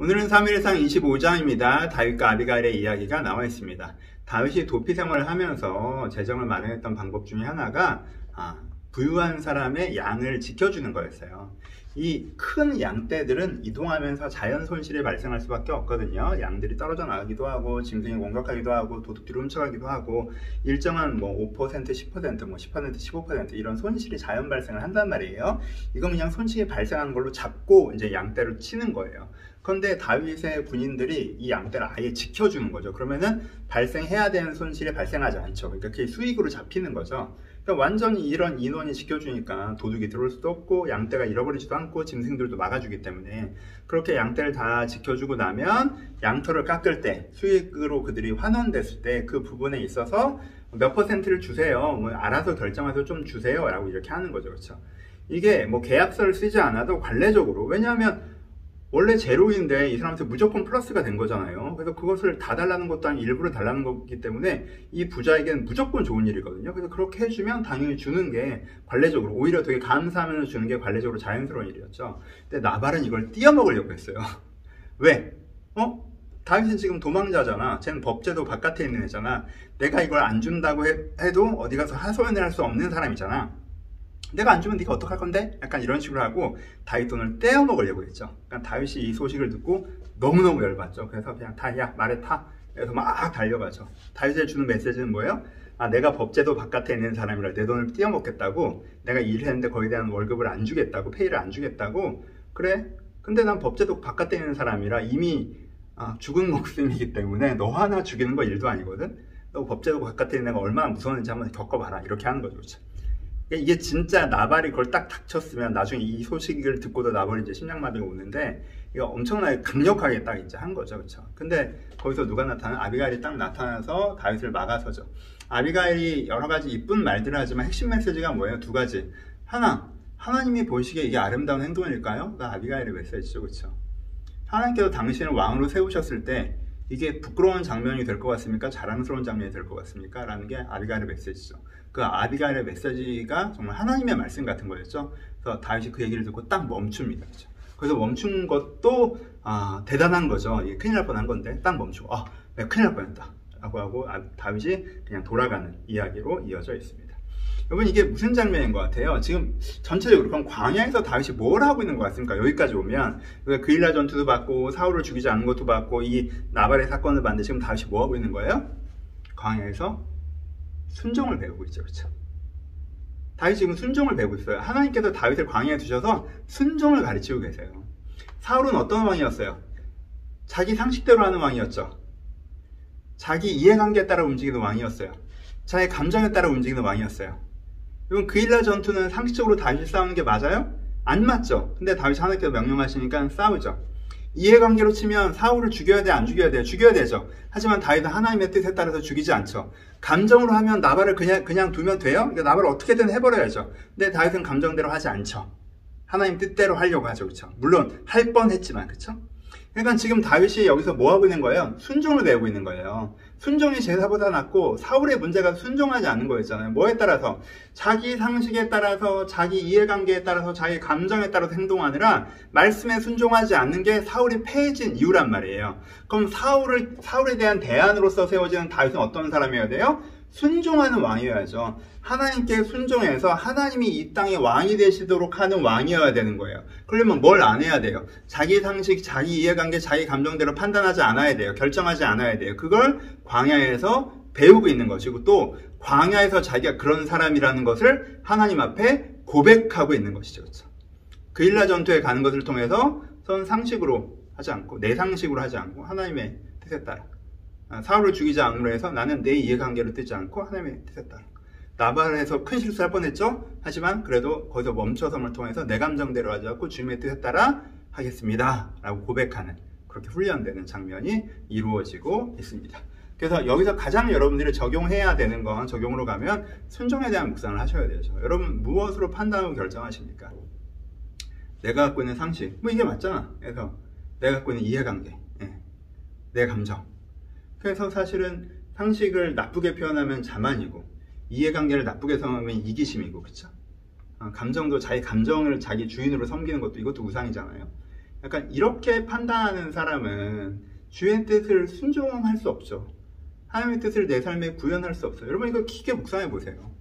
오늘은 3일상 25장입니다. 다윗과 아비가일의 이야기가 나와 있습니다. 다윗이 도피 생활을 하면서 재정을 마련했던 방법 중에 하나가 부유한 사람의 양을 지켜주는 거였어요. 이 큰 양떼들은 이동하면서 자연 손실이 발생할 수밖에 없거든요. 양들이 떨어져 나가기도 하고 짐승이 공격하기도 하고 도둑들이 훔쳐가기도 하고 일정한 5%, 10%, 10%, 15% 이런 손실이 자연 발생을 한단 말이에요. 이건 그냥 손실이 발생한 걸로 잡고 이제 양떼를 치는 거예요. 그런데 다윗의 군인들이 이 양떼를 아예 지켜주는 거죠. 그러면은 발생해야 되는 손실이 발생하지 않죠. 그러니까 그게 수익으로 잡히는 거죠. 그러니까 완전히 이런 인원이 지켜주니까 도둑이 들어올 수도 없고 양떼가 잃어버리지도 않고 짐승들도 막아주기 때문에 그렇게 양떼를 다 지켜주고 나면 양털을 깎을 때 수익으로 그들이 환원됐을 때 그 부분에 있어서 몇 퍼센트를 주세요. 알아서 결정해서 좀 주세요. 라고 이렇게 하는 거죠. 그렇죠? 이게 계약서를 쓰지 않아도 관례적으로, 왜냐하면 원래 제로인데 이 사람한테 무조건 플러스가 된 거잖아요. 그래서 그것을 다 달라는 것도 아니고 일부러 달라는 거기 때문에 이 부자에게는 무조건 좋은 일이거든요. 그래서 그렇게 해주면 당연히 주는 게 관례적으로, 오히려 되게 감사하면서 주는 게 관례적으로 자연스러운 일이었죠. 근데 나발은 이걸 띄어먹으려고 했어요. 왜? 다윗은 지금 도망자잖아. 쟤는 법제도 바깥에 있는 애잖아. 내가 이걸 안 준다고 해도 어디 가서 하소연을 할 수 없는 사람이잖아. 내가 안 주면 네가 어떡할 건데? 약간 이런 식으로 하고 다윗 돈을 떼어먹으려고 했죠. 그러니까 다윗이 이 소식을 듣고 너무너무 열받죠. 그래서 그냥 야 말에 타. 그래서 막 달려가죠. 다윗에 주는 메시지는 뭐예요? 내가 법제도 바깥에 있는 사람이라 내 돈을 떼어먹겠다고, 내가 일했는데 거기에 대한 월급을 안 주겠다고, 페이를 안 주겠다고. 그래? 근데 난 법제도 바깥에 있는 사람이라 이미 죽은 목숨이기 때문에 너 하나 죽이는 거 일도 아니거든? 너 법제도 바깥에 있는 내가 얼마나 무서웠는지 한번 겪어봐라. 이렇게 하는 거죠. 그렇죠? 이게 진짜 나발이 그걸 딱 닥쳤으면 나중에 이 소식을 듣고도 나발이 이제 심장마비가 오는데 이거 엄청나게 강력하게 딱 이제 한 거죠. 그렇죠? 근데 거기서 누가 아비가일이 딱 나타나서 다윗을 막아서죠. 아비가일이 여러 가지 이쁜 말들을 하지만 핵심 메시지가 뭐예요? 두 가지. 하나님이 보시기에 이게 아름다운 행동일까요? 아비가일의 메시지죠. 그렇죠? 하나님께서 당신을 왕으로 세우셨을 때 이게 부끄러운 장면이 될 것 같습니까? 자랑스러운 장면이 될 것 같습니까? 라는 게 아비가일의 메시지죠. 그 아비가일의 메시지가 정말 하나님의 말씀 같은 거였죠. 그래서 다윗이 그 얘기를 듣고 딱 멈춥니다. 그렇죠? 그래서 멈춘 것도 대단한 거죠. 이게 큰일 날 뻔한 건데 딱 멈추고 내가 큰일 날 뻔했다 라고 하고 다윗이 그냥 돌아가는 이야기로 이어져 있습니다. 여러분, 이게 무슨 장면인 것 같아요? 지금 전체적으로 그럼 광야에서 다윗이 뭘 하고 있는 것 같습니까? 여기까지 오면 그일라 전투도 받고 사울을 죽이지 않은 것도 받고 이 나발의 사건을 봤는데 지금 다윗이 뭐 하고 있는 거예요? 광야에서 순종을 배우고 있죠. 그렇죠? 다윗이 지금 순종을 배우고 있어요. 하나님께서 다윗을 광야에 두셔서 순종을 가르치고 계세요. 사울은 어떤 왕이었어요? 자기 상식대로 하는 왕이었죠. 자기 이해관계에 따라 움직이는 왕이었어요. 자기 감정에 따라 움직이는 왕이었어요. 이건 그일라 전투는 상식적으로 다윗이 싸우는 게 맞아요? 안 맞죠. 근데 다윗이 하나님께서 명령하시니까 싸우죠. 이해관계로 치면 사울을 죽여야 돼, 안 죽여야 돼요? 죽여야 되죠. 하지만 다윗은 하나님의 뜻에 따라서 죽이지 않죠. 감정으로 하면 나발을 그냥 두면 돼요? 그러니까 나발을 어떻게든 해버려야죠. 근데 다윗은 감정대로 하지 않죠. 하나님 뜻대로 하려고 하죠. 그렇죠? 물론 할 뻔했지만, 그렇죠? 그러니까 지금 다윗이 여기서 뭐 하고 있는 거예요? 순종을 배우고 있는 거예요. 순종이 제사보다 낫고 사울의 문제가 순종하지 않는 거였잖아요. 뭐에 따라서? 자기 상식에 따라서, 자기 이해관계에 따라서, 자기 감정에 따라서 행동하느라 말씀에 순종하지 않는 게 사울이 패해진 이유란 말이에요. 그럼 사울에 대한 대안으로서 세워지는 다윗은 어떤 사람이어야 돼요? 순종하는 왕이어야죠. 하나님께 순종해서 하나님이 이 땅의 왕이 되시도록 하는 왕이어야 되는 거예요. 그러면 뭘 안 해야 돼요? 자기 상식, 자기 이해관계, 자기 감정대로 판단하지 않아야 돼요. 결정하지 않아야 돼요. 그걸 광야에서 배우고 있는 것이고, 또 광야에서 자기가 그런 사람이라는 것을 하나님 앞에 고백하고 있는 것이죠. 그렇죠? 그일라 전투에 가는 것을 통해서 선 상식으로 하지 않고, 내 상식으로 하지 않고 하나님의 뜻에 따라, 사울을 죽이지 않으로 해서 나는 내 이해관계를 뜨지 않고 하나님의 뜻에 따라. 나발에서 큰 실수할 뻔했죠. 하지만 그래도 거기서 멈춰섬을 통해서 내 감정대로 하지 않고 주님의 뜻에 따라 하겠습니다 라고 고백하는, 그렇게 훈련되는 장면이 이루어지고 있습니다. 그래서 여기서 가장 여러분들이 적용해야 되는 건, 적용으로 가면 순종에 대한 묵상을 하셔야 되죠. 여러분, 무엇으로 판단하고 결정하십니까? 내가 갖고 있는 상식, 이게 맞잖아. 그래서 내가 갖고 있는 이해관계, 내 감정. 그래서 사실은 상식을 나쁘게 표현하면 자만이고, 이해관계를 나쁘게 생각하면 이기심이고, 그렇죠? 감정도 자기 감정을 자기 주인으로 섬기는 것도, 이것도 우상이잖아요. 약간 이렇게 판단하는 사람은 주의 뜻을 순종할 수 없죠. 하나님의 뜻을 내 삶에 구현할 수 없어요. 여러분 이거 깊게 묵상해 보세요.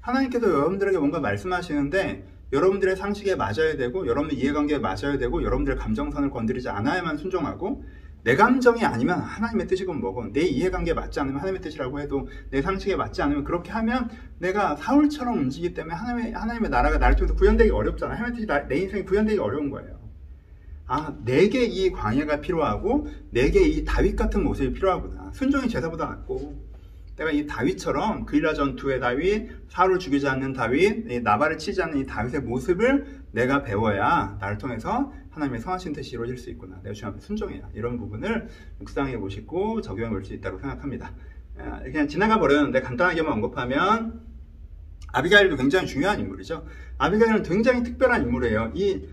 하나님께서 여러분들에게 뭔가 말씀하시는데 여러분들의 상식에 맞아야 되고 여러분들 이해관계에 맞아야 되고 여러분들의 감정선을 건드리지 않아야만 순종하고, 내 감정이 아니면 하나님의 뜻이건 뭐건, 내 이해관계에 맞지 않으면 하나님의 뜻이라고 해도 내 상식에 맞지 않으면, 그렇게 하면 내가 사울처럼 움직이기 때문에 하나님의 나라가 나를 통해서 구현되기 어렵잖아요. 하나님의 뜻이 내 인생이 구현되기 어려운 거예요. 내게 이 광야가 필요하고 내게 이 다윗 같은 모습이 필요하구나. 순종이 제사보다 낫고, 내가 이 다윗처럼 그일라 전투의 다윗, 사울을 죽이지 않는 다윗, 나발을 치지 않는 이 다윗의 모습을 내가 배워야 나를 통해서 하나님의 선하신 뜻이 이루어질 수 있구나. 내가 주님 앞에 순종해야. 이런 부분을 묵상해 보시고 적용해 볼 수 있다고 생각합니다. 그냥 지나가 버렸는데 간단하게만 언급하면, 아비가일도 굉장히 중요한 인물이죠. 아비가일은 굉장히 특별한 인물이에요. 이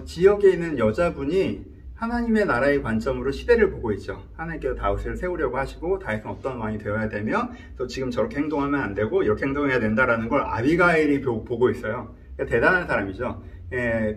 지역에 있는 여자분이 하나님의 나라의 관점으로 시대를 보고 있죠. 하나님께서 다윗을 세우려고 하시고 다윗은 어떤 왕이 되어야 되며 또 지금 저렇게 행동하면 안 되고 이렇게 행동해야 된다라는 걸 아비가일이 보고 있어요. 그러니까 대단한 사람이죠.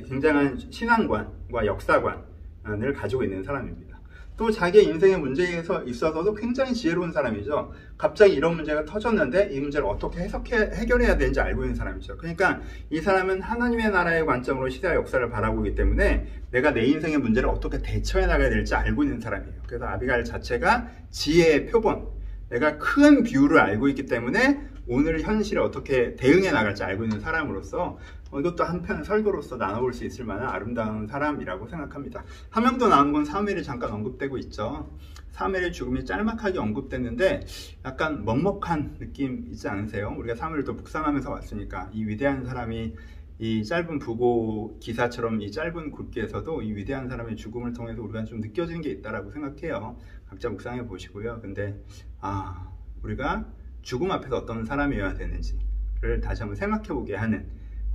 굉장한 신앙관과 역사관을 가지고 있는 사람입니다. 또 자기의 인생의 문제에 있어서도 굉장히 지혜로운 사람이죠. 갑자기 이런 문제가 터졌는데 이 문제를 어떻게 해결해야 되는지 알고 있는 사람이죠. 그러니까 이 사람은 하나님의 나라의 관점으로 시대와 역사를 바라보고 있기 때문에 내가 내 인생의 문제를 어떻게 대처해 나가야 될지 알고 있는 사람이에요. 그래서 아비가일 자체가 지혜의 표본, 내가 큰 뷰를 알고 있기 때문에 오늘 현실에 어떻게 대응해 나갈지 알고 있는 사람으로서 이것도 한편 설교로서 나눠볼 수 있을 만한 아름다운 사람이라고 생각합니다. 한 명 더 나온 건 사무엘이 잠깐 언급되고 있죠. 사무엘의 죽음이 짤막하게 언급됐는데 약간 먹먹한 느낌 있지 않으세요? 우리가 사무엘을 또 묵상하면서 왔으니까 이 위대한 사람이 이 짧은 부고 기사처럼 이 짧은 굵기에서도 이 위대한 사람의 죽음을 통해서 우리가 좀 느껴지는 게 있다라고 생각해요. 각자 묵상해 보시고요. 근데 우리가 죽음 앞에서 어떤 사람이어야 되는지를 다시 한번 생각해 보게 하는,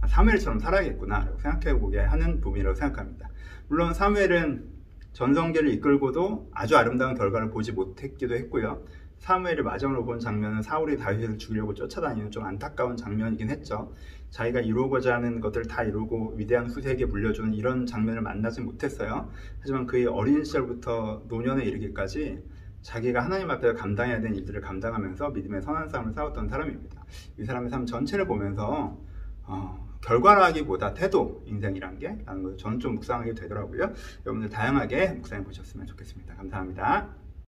사무엘처럼 살아야겠구나 라고 생각해 보게 하는 부분이라고 생각합니다. 물론 사무엘은 전성기를 이끌고도 아주 아름다운 결과를 보지 못했기도 했고요. 사무엘을 마지막으로 본 장면은 사울이 다윗을 죽이려고 쫓아다니는 좀 안타까운 장면이긴 했죠. 자기가 이루고자 하는 것들을 다 이루고 위대한 후세에게 물려주는 이런 장면을 만나지 못했어요. 하지만 그의 어린 시절부터 노년에 이르기까지 자기가 하나님 앞에서 감당해야 되는 일들을 감당하면서 믿음의 선한 싸움을 싸웠던 사람입니다. 이 사람의 삶 전체를 보면서 결과라기보다 태도, 인생이란 게 라는 걸 저는 좀 묵상하게 되더라고요. 여러분들 다양하게 묵상해 보셨으면 좋겠습니다. 감사합니다.